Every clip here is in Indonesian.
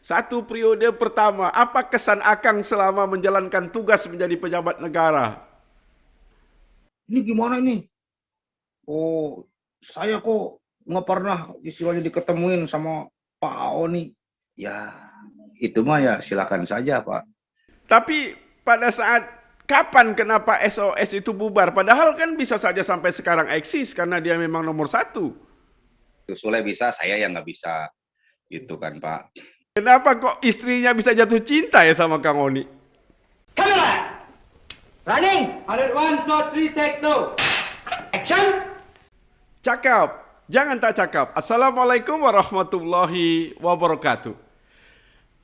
Satu periode pertama, apa kesan Akang selama menjalankan tugas menjadi pejabat negara? Ini gimana ini? Oh, saya kok nggak pernah istilahnya diketemuin sama Pak Oni. Ya, itu mah ya silakan saja, Pak. Tapi pada saat kapan kenapa SOS itu bubar? Padahal kan bisa saja sampai sekarang eksis karena dia memang nomor satu. Itu Sule bisa, saya yang nggak bisa. Gitu kan, Pak. Kenapa kok istrinya bisa jatuh cinta ya sama Kang Oni? Camera! Running! 101, 2, 3, take 2. Action! Cakap, jangan tak cakap. Assalamualaikum warahmatullahi wabarakatuh.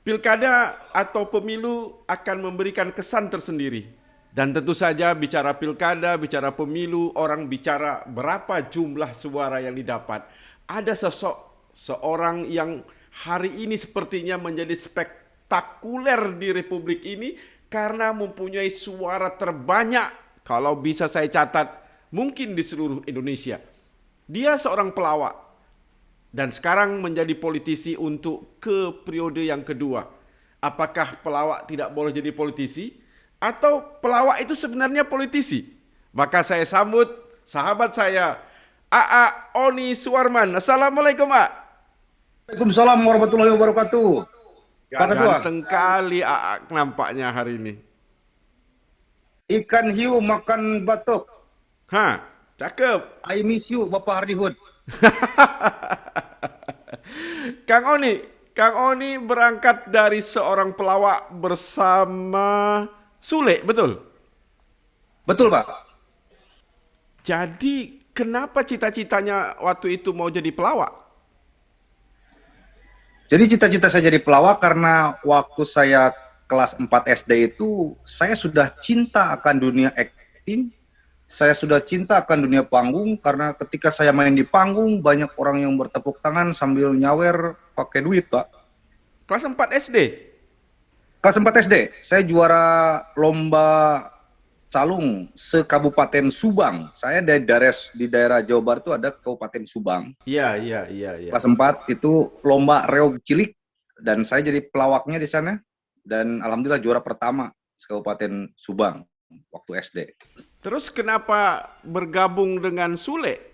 Pilkada atau pemilu akan memberikan kesan tersendiri. Dan tentu saja bicara pilkada, bicara pemilu, orang bicara berapa jumlah suara yang didapat. Ada seorang yang hari ini sepertinya menjadi spektakuler di Republik ini karena mempunyai suara terbanyak, kalau bisa saya catat, mungkin di seluruh Indonesia. Dia seorang pelawak dan sekarang menjadi politisi untuk ke periode yang kedua. Apakah pelawak tidak boleh jadi politisi? Atau pelawak itu sebenarnya politisi? Maka saya sambut sahabat saya, AA Oni Suwarman. Assalamualaikum, A. Waalaikumsalam warahmatullahi wabarakatuh. Pak Ketua, Ganteng kali AA nampaknya hari ini. ikan hiu makan batok. Hah, cakep. I miss you, Bapak Hardihut. Kang Oni berangkat dari seorang pelawak bersama Sule, betul? Betul, Pak. Jadi kenapa cita-citanya waktu itu mau jadi pelawak? Jadi cita-cita saya jadi pelawak karena waktu saya kelas 4 SD itu, saya sudah cinta akan dunia acting, saya sudah cinta akan dunia panggung, karena ketika saya main di panggung, banyak orang yang bertepuk tangan sambil nyawer pakai duit, Pak. Kelas 4 SD? Kelas 4 SD, saya juara lomba calung se-Kabupaten Subang. Saya di daerah Jawa Barat itu ada Kabupaten Subang. Iya, iya, iya, iya. Kelas 4 itu lomba reog cilik dan saya jadi pelawaknya di sana dan alhamdulillah juara pertama se-Kabupaten Subang waktu SD. Terus kenapa bergabung dengan Sule?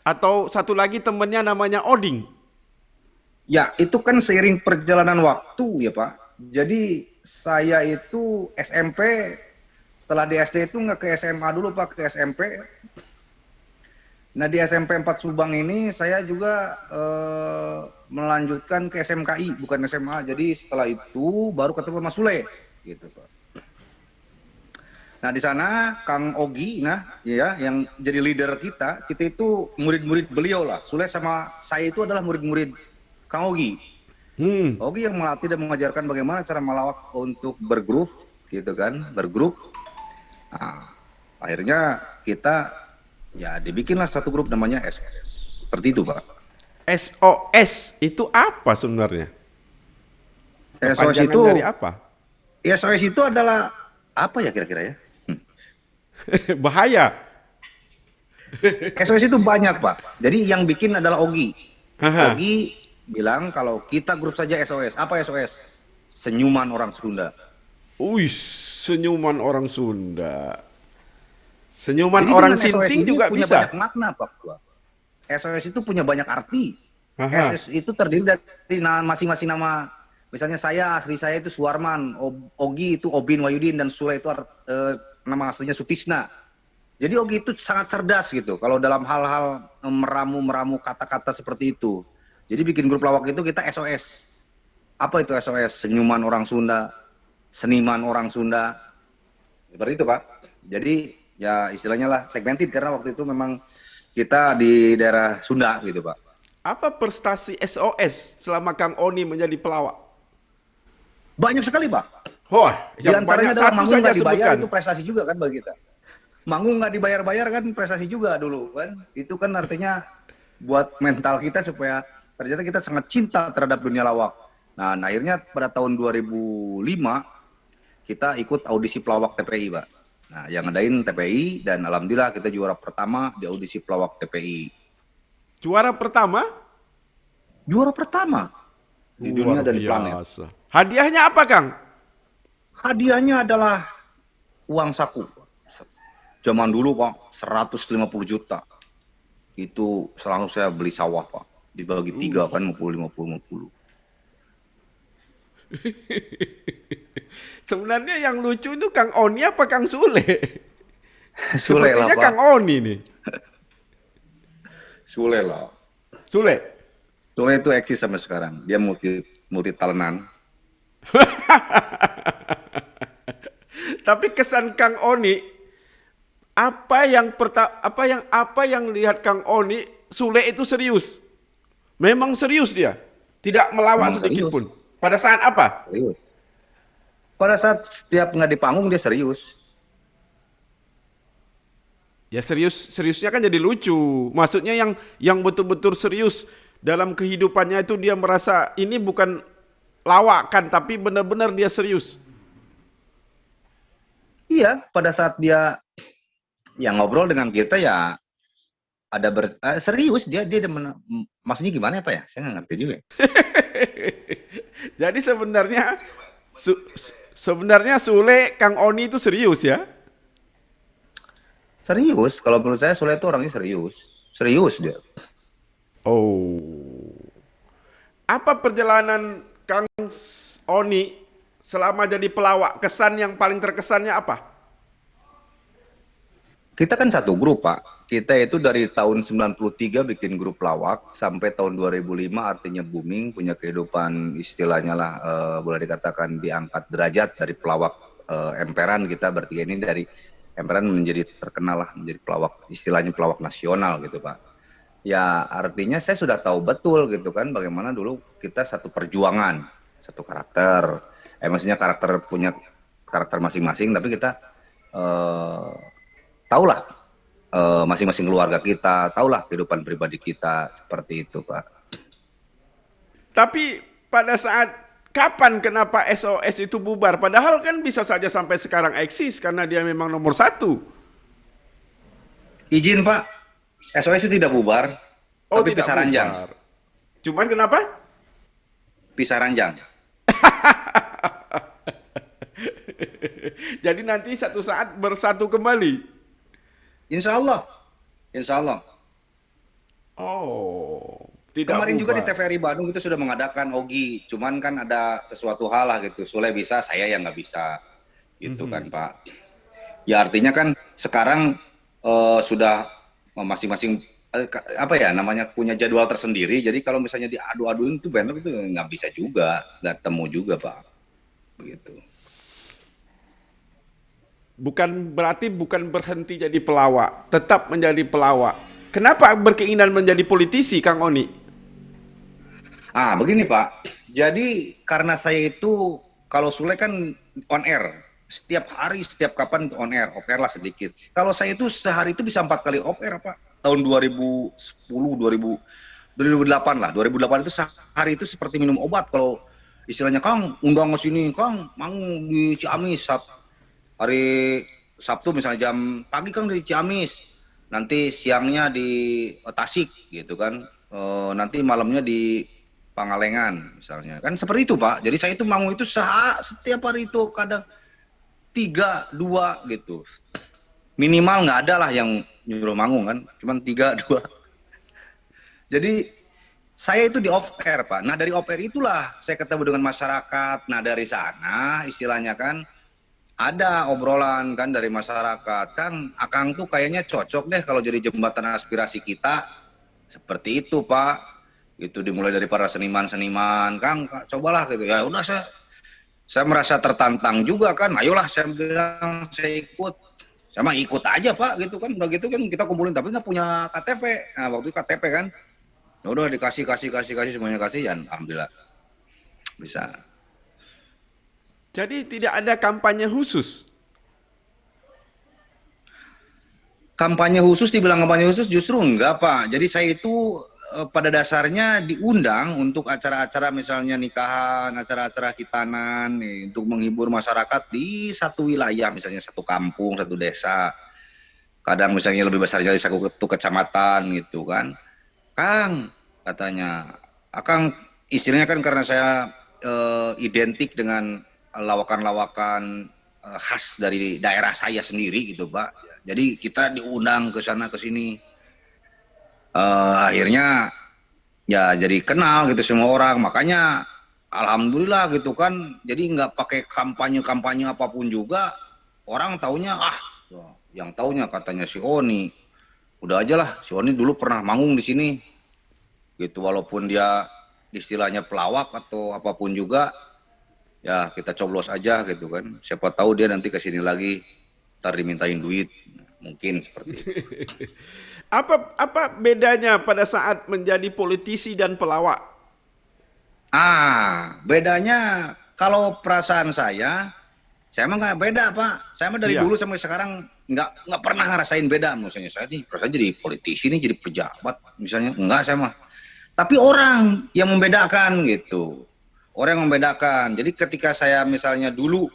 Atau satu lagi temennya namanya Oding? Ya, itu kan seiring perjalanan waktu ya, Pak. Jadi saya itu SMP, setelah di SD itu nggak ke SMA dulu, Pak, ke SMP. Nah, di SMP 4 Subang ini saya juga melanjutkan ke SMKI, bukan SMA. Jadi setelah itu baru ketemu Mas Sule, gitu, Pak. Nah, di sana Kang Ogi, nah, ya, yang jadi leader kita itu murid-murid beliau lah. Sule sama saya itu adalah murid-murid Kang Ogi. Ogi yang melatih dan mengajarkan bagaimana cara melawak untuk bergrup, gitu kan, bergrup. Nah, akhirnya kita ya dibikinlah satu grup namanya SOS. Seperti itu, Pak. SOS itu apa sebenarnya? SOS Kepanjangan itu, dari apa? SOS itu adalah apa ya kira-kira ya? Bahaya. SOS itu banyak, Pak. Jadi yang bikin adalah Ogi. Haha. Ogi bilang kalau kita grup saja SOS. Apa SOS? Senyuman orang Sunda. Wih, senyuman orang Sunda. Senyuman Jadi orang dengan SOS Sinting ini juga punya bisa. banyak makna, Pak. SOS itu punya banyak arti. Aha. SOS itu terdiri dari masing-masing nama. Misalnya saya, asli saya itu Suwarman, Ogi itu Obin Wahyudin, dan Sule itu nama aslinya Sutisna. Jadi Ogi itu sangat cerdas gitu, kalau dalam hal-hal meramu kata-kata seperti itu. Jadi bikin grup lawak itu kita SOS. Apa itu SOS? Senyuman orang Sunda, seniman orang Sunda. Seperti itu, Pak. Jadi ya istilahnya lah segmented karena waktu itu memang kita di daerah Sunda gitu, Pak. Apa prestasi SOS selama Kang Oni menjadi pelawak? Banyak sekali, Pak. Wah, Di yang antaranya banyak adalah satu manggung saja nggak dibayar, sebutkan. itu prestasi juga kan bagi kita. Manggung nggak dibayar-bayar kan prestasi juga dulu kan. Itu kan artinya buat mental kita supaya ternyata kita sangat cinta terhadap dunia lawak. Nah, akhirnya pada tahun 2005 kita ikut audisi pelawak TPI, Pak. Nah, yang ngadain TPI dan alhamdulillah kita juara pertama di audisi pelawak TPI. Juara pertama? Juara pertama. di dunia Luar dan di planet. biasa. Hadiahnya apa, Kang? Hadiahnya adalah uang saku. Zaman dulu Pak, 150 juta. Itu selalu saya beli sawah Pak. Dibagi tiga kan, 50, 50, 50. Sebenarnya yang lucu itu Kang Oni apa Kang Sule? Sule lah Sepertinya Pak, Kang Oni nih. Sule lah. Sule. Sule itu eksis sampai sekarang. Dia multi talentan. Tapi kesan Kang Oni, apa yang lihat Kang Oni, Sule itu serius. Memang serius dia. Tidak melawak Memang sedikit serius. pun. Pada saat apa? Serius. Pada saat setiap nggak di panggung dia serius. Ya seriusnya kan jadi lucu. Maksudnya yang betul-betul serius dalam kehidupannya itu dia merasa ini bukan lawakan tapi benar-benar dia serius. Iya, pada saat dia yang ngobrol dengan kita ya ada serius maksudnya gimana Pak ya? Saya nggak ngerti juga. Jadi sebenarnya Sule Kang Oni itu serius ya? Serius, kalau menurut saya Sule itu orangnya serius. Serius dia. Oh. Apa perjalanan Kang Oni selama jadi pelawak? Kesan yang paling terkesannya apa? Kita kan satu grup, Pak. Kita itu dari tahun 93 bikin grup lawak sampai tahun 2005 artinya booming, punya kehidupan istilahnya lah boleh dikatakan diangkat derajat dari pelawak emperan. Kita bertiga ini dari emperan menjadi terkenal lah, menjadi pelawak istilahnya pelawak nasional gitu, Pak. Ya artinya saya sudah tahu betul gitu kan bagaimana dulu kita satu perjuangan, satu karakter. Maksudnya punya karakter masing-masing tapi kita tahulah masing-masing keluarga kita, tahulah kehidupan pribadi kita seperti itu, Pak. Tapi pada saat kapan kenapa SOS itu bubar? Padahal kan bisa saja sampai sekarang eksis karena dia memang nomor satu. Izin, Pak. SOS itu tidak bubar, tapi tidak pisah ranjang. bubar. Cuman kenapa? Pisah ranjang. Jadi nanti satu saat bersatu kembali. Insya Allah. Insya Allah. Oh, tidak Kemarin juga di bubar. TVRI Bandung itu sudah mengadakan Ogi, cuman kan ada sesuatu hal lah gitu. Sule bisa, saya yang nggak bisa, gitu kan Pak. Ya artinya kan sekarang sudah masing-masing apa ya namanya punya jadwal tersendiri. Jadi kalau misalnya diadu-aduin itu bentrok itu nggak bisa juga, nggak temu juga Pak. Begitu. Berarti bukan berhenti jadi pelawak, tetap menjadi pelawak. Kenapa berkeinginan menjadi politisi, Kang Oni? Begini Pak. Jadi karena saya itu kalau Sule kan on air setiap hari, setiap kapan on air lah sedikit. Kalau saya itu sehari itu bisa 4 kali off air Pak. Tahun 2010, 2008 lah. 2008 itu sehari itu seperti minum obat. Kalau istilahnya Kang undang ke sini, Kang manggung di Ciamis hari Sabtu misalnya jam pagi Kang di Ciamis, nanti siangnya di Tasik gitu kan, nanti malamnya di Pangalengan misalnya, kan seperti itu Pak. Jadi saya itu manggung itu setiap hari itu kadang 3, 2 gitu, minimal nggak ada lah yang nyuruh manggung kan, cuman 3, 2. Jadi saya itu di off air Pak. Nah dari off air itulah saya ketemu dengan masyarakat. Nah dari sana istilahnya kan ada obrolan kan dari masyarakat, Kang, Akang tuh kayaknya cocok deh kalau jadi jembatan aspirasi kita. Seperti itu, Pak. Itu dimulai dari para seniman-seniman, Kang, cobalah gitu. Ya udah saya merasa tertantang juga kan. Ayolah saya bilang saya ikut. Sama ikut aja, Pak, gitu kan. Udah gitu kan kita kumpulin tapi nggak punya KTP. Nah, waktu itu KTP kan. Ya udah dikasih semuanya kasih ya alhamdulillah. Bisa. Jadi tidak ada kampanye khusus. Dibilang kampanye khusus justru enggak Pak. Jadi saya itu pada dasarnya diundang untuk acara-acara misalnya nikahan, acara-acara khitanan untuk menghibur masyarakat di satu wilayah, misalnya satu kampung, satu desa. Kadang misalnya lebih besarnya di satu kecamatan gitu kan. Kang, katanya, Akang istilahnya kan karena saya identik dengan lawakan-lawakan khas dari daerah saya sendiri gitu Pak. Jadi kita diundang ke sana ke sini. Akhirnya ya jadi kenal gitu semua orang. Makanya alhamdulillah gitu kan. Jadi nggak pakai kampanye-kampanye apapun juga. Orang taunya yang taunya katanya si Oni. Udah aja lah, si Oni dulu pernah manggung di sini. Gitu walaupun dia istilahnya pelawak atau apapun juga, ya kita coblos aja gitu kan. Siapa tahu dia nanti kesini lagi, ntar dimintain duit, mungkin seperti itu. Apa bedanya pada saat menjadi politisi dan pelawak? Bedanya kalau perasaan saya mah nggak beda Pak. Saya mah dari Iya. dulu sampai sekarang nggak pernah ngerasain beda. Misalnya saya nih, perasaan jadi politisi nih, jadi pejabat, misalnya enggak saya mah. Tapi orang yang membedakan gitu. Orang yang membedakan. Jadi ketika saya misalnya dulu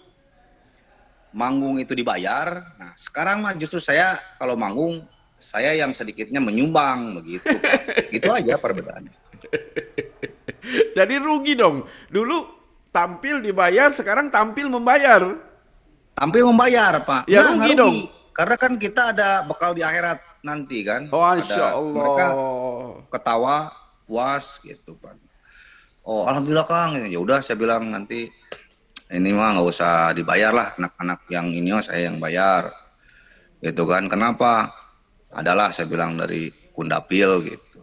manggung itu dibayar, nah sekarang mah justru saya kalau manggung, saya yang sedikitnya menyumbang begitu Pak. Gitu aja perbedaannya. Jadi rugi dong. Dulu tampil dibayar, sekarang tampil membayar. Tampil membayar Pak. Ya Nggak rugi dong. Karena kan kita ada bekal di akhirat nanti kan. Masya Ada mereka Allah. ketawa, puas gitu Pak. Oh alhamdulillah Kang, ya udah saya bilang nanti ini mah nggak usah dibayar lah, anak-anak yang ini mah saya yang bayar, gitu kan? Kenapa? Adalah saya bilang dari Kundapil gitu.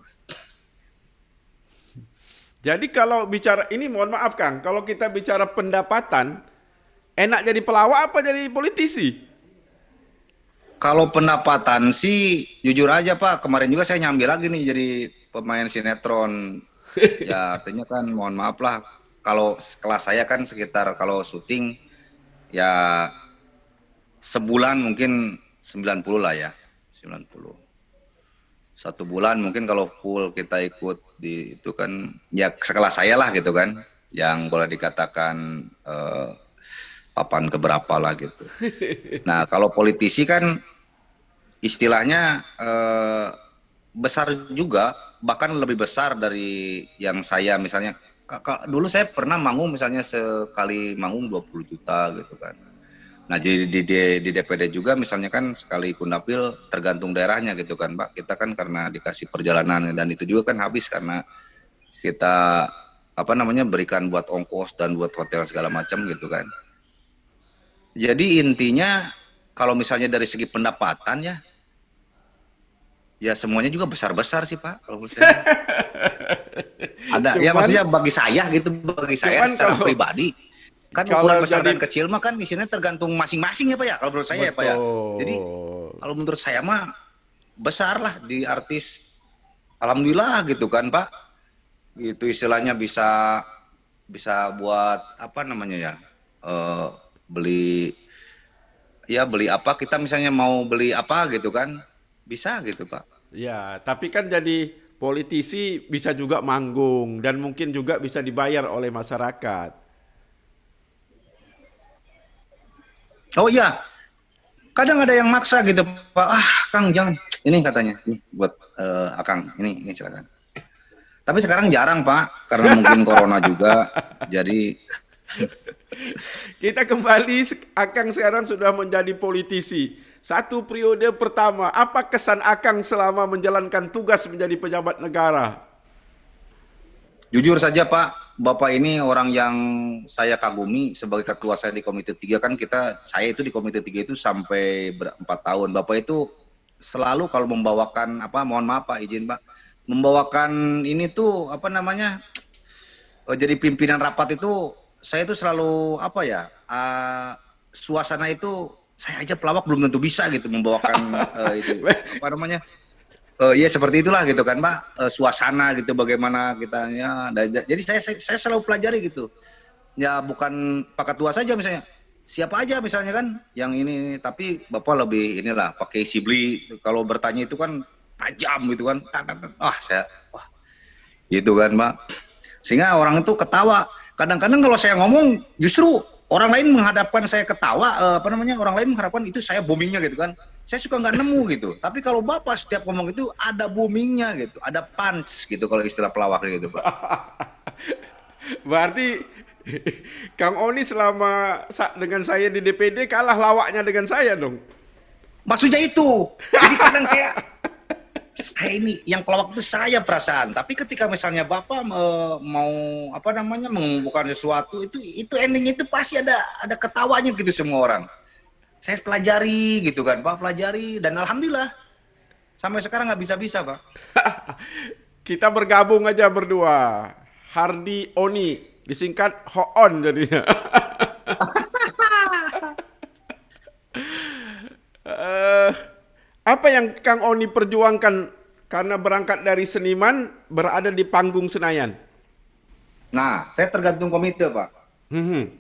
Jadi kalau bicara ini, mohon maaf Kang, kalau kita bicara pendapatan, enak jadi pelawak apa jadi politisi? Kalau pendapatan sih jujur aja Pak, kemarin juga saya nyambi lagi nih jadi pemain sinetron. Ya artinya kan mohon maaf lah, kalau kelas saya kan sekitar kalau syuting ya sebulan mungkin 90 lah ya, 90. Satu bulan mungkin kalau full kita ikut di itu kan ya sekelas saya lah gitu kan, yang boleh dikatakan papan keberapa lah gitu. Nah kalau politisi kan istilahnya besar juga, bahkan lebih besar dari yang saya misalnya. Dulu saya pernah manggung misalnya sekali manggung 20 juta gitu kan. Nah di DPD juga misalnya kan sekali Kundapil tergantung daerahnya gitu kan Pak. Kita kan karena dikasih perjalanan dan itu juga kan habis karena kita apa namanya berikan buat ongkos dan buat hotel segala macam gitu kan. Jadi intinya kalau misalnya dari segi pendapatan ya semuanya juga besar-besar sih Pak kalau menurut saya. Ada ya maksudnya bagi saya gitu, bagi saya secara pribadi kan ukuran besar dan kecil mah kan isinya tergantung masing-masing ya Pak ya kalau menurut saya ya Pak ya. Jadi kalau menurut saya mah besar lah di artis, alhamdulillah gitu kan Pak. Gitu istilahnya bisa buat apa namanya ya, beli apa kita misalnya mau beli apa gitu kan bisa gitu Pak. Ya, tapi kan jadi politisi bisa juga manggung dan mungkin juga bisa dibayar oleh masyarakat. Oh iya, kadang ada yang maksa gitu Pak. Kang jangan, ini katanya, ini buat Akang, ini silakan. Tapi sekarang jarang Pak, karena mungkin corona juga, jadi. Kita kembali, Akang sekarang sudah menjadi politisi. Satu periode pertama, apa kesan Akang selama menjalankan tugas menjadi pejabat negara? Jujur saja Pak, Bapak ini orang yang saya kagumi sebagai ketua saya di Komite 3 kan saya itu di Komite 3 itu sampai 4 tahun. Bapak itu selalu kalau membawakan mohon maaf Pak, izin Pak, membawakan ini tuh apa namanya, jadi pimpinan rapat itu, saya itu selalu suasana itu saya aja pelawak belum tentu bisa gitu membawakan itu apa namanya, ya seperti itulah gitu kan Pak, suasana gitu bagaimana kita ya. Jadi saya selalu pelajari gitu. Ya bukan Pak Ketua saja misalnya, siapa aja misalnya kan yang ini, tapi Bapak lebih inilah pakai sibli kalau bertanya itu kan tajam gitu kan. Wah gitu kan Pak. Sehingga orang itu ketawa. Kadang-kadang kalau saya ngomong justru orang lain menghadapkan saya ketawa, orang lain mengharapkan itu saya boomingnya gitu kan. Saya suka nggak nemu gitu. Tapi kalau Bapak setiap ngomong itu ada boomingnya gitu, ada punch gitu kalau istilah pelawak gitu Pak. Berarti Kang Oni selama dengan saya di DPD kalah lawaknya dengan saya dong. Maksudnya itu. Jadi kadang saya ini yang pelawak itu saya perasaan. Tapi ketika misalnya Bapak mau apa namanya mengumpulkan sesuatu itu ending itu pasti ada ketawanya gitu semua orang. Saya pelajari gitu kan, Pak pelajari dan alhamdulillah sampai sekarang nggak bisa-bisa Pak. Kita bergabung aja berdua. Hardi Oni, disingkat Hoon jadinya. Eh, apa yang Kang Oni perjuangkan karena berangkat dari seniman berada di panggung Senayan? Nah, saya tergantung komite Pak. Hmm.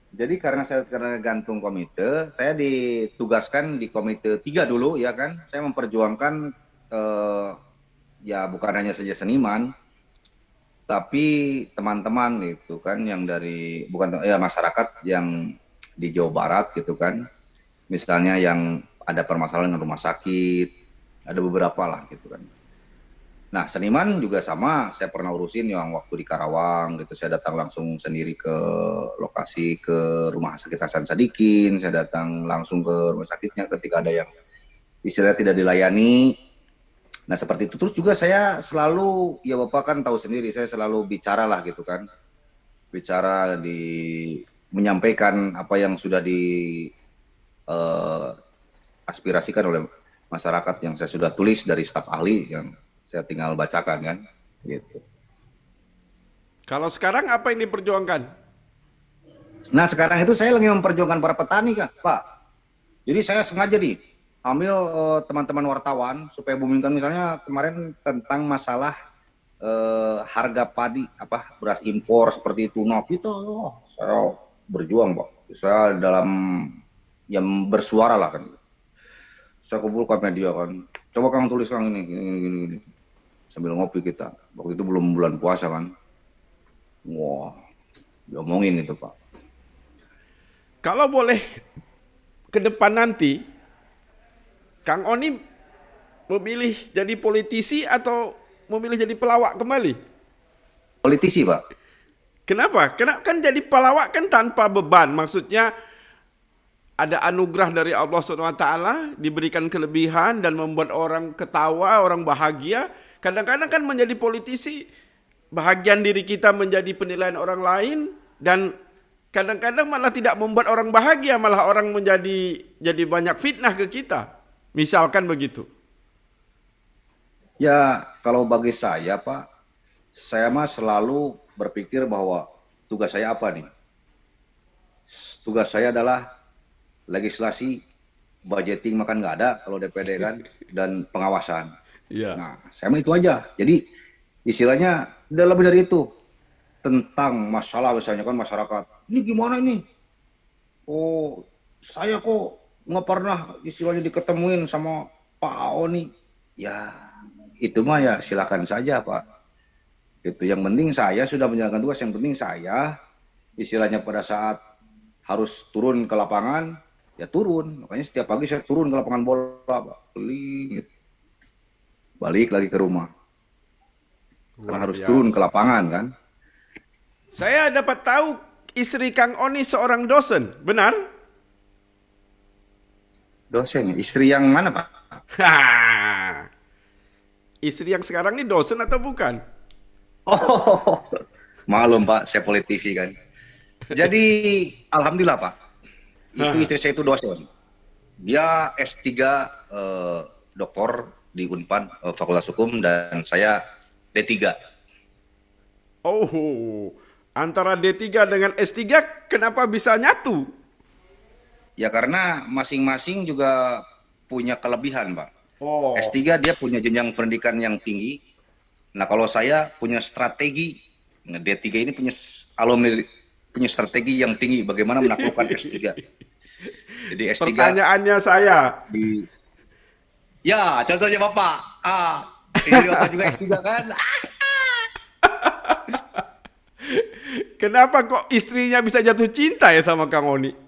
Jadi karena saya tergantung komite, saya ditugaskan di komite 3 dulu ya kan. Saya memperjuangkan ya bukan hanya saja seniman, tapi teman-teman itu kan yang dari bukan ya masyarakat yang di Jawa Barat gitu kan. Misalnya yang ada permasalahan dengan rumah sakit, ada beberapa lah gitu kan. Nah, seniman juga sama, saya pernah urusin yang waktu di Karawang gitu, saya datang langsung sendiri ke lokasi ke Rumah Sakit Hasan Sadikin, saya datang langsung ke rumah sakitnya ketika ada yang istilahnya tidak dilayani. Nah, seperti itu. Terus juga saya selalu, ya Bapak kan tahu sendiri, saya selalu bicara lah gitu kan. Bicara menyampaikan apa yang sudah aspirasikan oleh masyarakat yang saya sudah tulis dari staf ahli yang saya tinggal bacakan kan, gitu. Kalau sekarang apa yang diperjuangkan? Nah sekarang itu saya lagi memperjuangkan para petani kan, Pak. Jadi saya sengaja ambil teman-teman wartawan supaya boomingkan misalnya kemarin tentang masalah harga padi apa beras impor seperti itu. Nah kita saya berjuang Pak. Saya dalam yang bersuara lah kan. Saya kumpulkan media kan. Coba Kang tulis Kang ini. Sambil ngopi kita. Waktu itu belum bulan puasa kan. Wah, diomongin itu Pak. Kalau boleh ke depan nanti, Kang Oni memilih jadi politisi atau memilih jadi pelawak kembali? Politisi Pak. Kenapa? Karena kan jadi pelawak kan tanpa beban. Maksudnya ada anugerah dari Allah SWT, diberikan kelebihan dan membuat orang ketawa, orang bahagia. Kadang-kadang kan menjadi politisi, bahagian diri kita menjadi penilaian orang lain, dan kadang-kadang malah tidak membuat orang bahagia, malah orang jadi banyak fitnah ke kita. Misalkan begitu. Ya kalau bagi saya Pak, saya mah selalu berpikir bahwa tugas saya apa nih? Tugas saya adalah legislasi, budgeting makan nggak ada kalau DPD kan, dan pengawasan. Iya. Nah, saya mah itu aja. Jadi istilahnya tidak lebih dari itu. Tentang masalah misalnya kan masyarakat, ini gimana ini? Oh, saya kok nggak pernah istilahnya diketemuin sama Pak Oni. Ya, itu mah ya silakan saja Pak. Itu yang penting saya sudah menjalankan tugas, yang penting saya istilahnya pada saat harus turun ke lapangan, ya turun. Makanya setiap pagi saya turun ke lapangan bola, Pak. Keliling gitu. Balik lagi ke rumah. Karena harus turun ke lapangan kan. Saya dapat tahu istri Kang Oni seorang dosen, benar? Dosen, istri yang mana Pak? Istri yang sekarang ini dosen atau bukan? Oh, malum Pak, saya politisi kan. Jadi alhamdulillah Pak, itu istri saya itu dosen. Dia S3 doktor di Unpad Fakultas Hukum dan saya D3. Oh, antara D3 dengan S3 kenapa bisa nyatu? Ya karena masing-masing juga punya kelebihan Pak. Oh. S3 dia punya jenjang pendidikan yang tinggi. Nah kalau saya punya strategi, nah, D3 ini punya strategi yang tinggi bagaimana menaklukkan S3. Jadi S3. Pertanyaannya saya. Ya, contohnya Bapak. Ini Bapak juga S3 kan? Kenapa kok istrinya bisa jatuh cinta ya sama Kang Oni?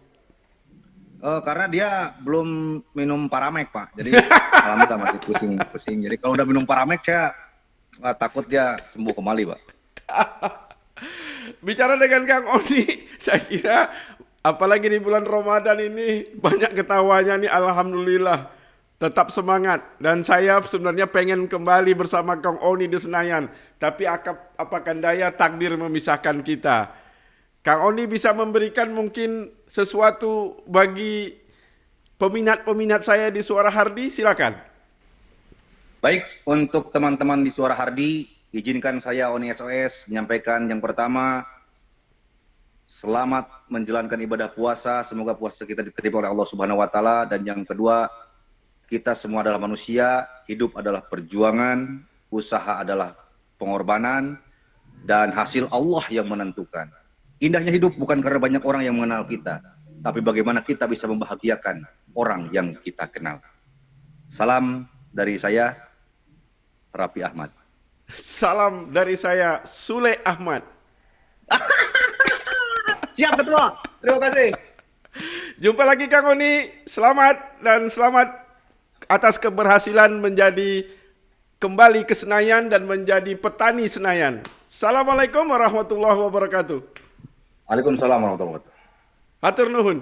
Karena dia belum minum Paramek Pak. Jadi alhamdulillah masih pusing-pusing. Jadi kalau udah minum Paramek saya takut dia sembuh kembali Pak. Bicara dengan Kang Oni, saya kira apalagi di bulan Ramadan ini banyak ketawanya nih, alhamdulillah. Tetap semangat, dan saya sebenarnya pengen kembali bersama Kang Oni di Senayan, tapi apakah daya takdir memisahkan kita. Kang Oni bisa memberikan mungkin sesuatu bagi peminat-peminat saya di Suara Hardi, silakan. Baik, untuk teman-teman di Suara Hardi, izinkan saya Oni SOS menyampaikan yang pertama, selamat menjalankan ibadah puasa, semoga puasa kita diterima oleh Allah Subhanahu wa taala, dan yang kedua, kita semua adalah manusia, hidup adalah perjuangan, usaha adalah pengorbanan, dan hasil Allah yang menentukan. Indahnya hidup bukan karena banyak orang yang mengenal kita, tapi bagaimana kita bisa membahagiakan orang yang kita kenal. Salam dari saya, Raffi Ahmad. Salam dari saya, Sule Ahmad. Siap Ketua, terima kasih. Jumpa lagi Kang Oni, selamat dan selamat atas keberhasilan menjadi kembali ke Senayan dan menjadi petani Senayan. Assalamualaikum warahmatullahi wabarakatuh. Waalaikumsalam warahmatullahi wabarakatuh. Hatur nuhun.